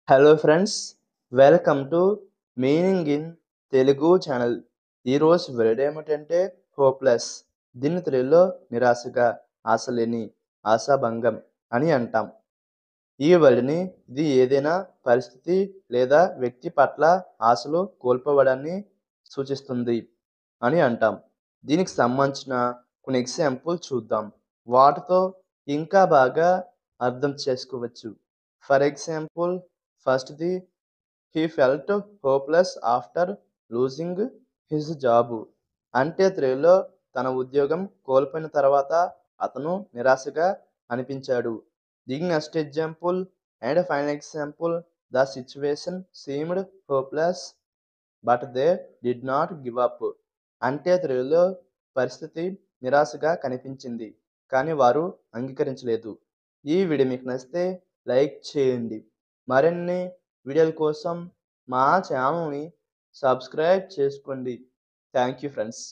Hello friends, welcome to meaning in Telugu channel. ఈరోజు word ఏమిటంటే hopeless. దీన్ని తెలుగులో నిరాశగా, ఆశలేని, ఆశాభంగం అని అంటాం. ఈ వర్డ్ని ఇది ఏదైనా పరిస్థితి లేదా వ్యక్తి పట్ల ఆశలు కోల్పోవడాన్ని సూచిస్తుంది అని అంటాం. దీనికి సంబంధించిన కొన్ని ఎగ్జాంపుల్ చూద్దాం. వాటితో ఇంకా బాగా అర్థం చేసుకోవచ్చు. ఫర్ ఎగ్జాంపుల్, ఫస్ట్‌ది he felt hopeless after losing his job. అంటే తెలుగులో తన ఉద్యోగం కోల్పోయిన తర్వాత అతను నిరాశగా అనిపించాడు. The next example and final example, the situation seemed hopeless but they did not give up. అంటే తెలుగులో పరిస్థితి నిరాశగా కనిపించింది, కానీ వారు అంగీకరించలేదు. ఈ వీడియో మీకు నచ్చితే లైక్ చేయండి. మరిన్ని వీడియోల కోసం మా ఛానల్ని సబ్స్క్రైబ్ చేసుకోండి. Thank you friends.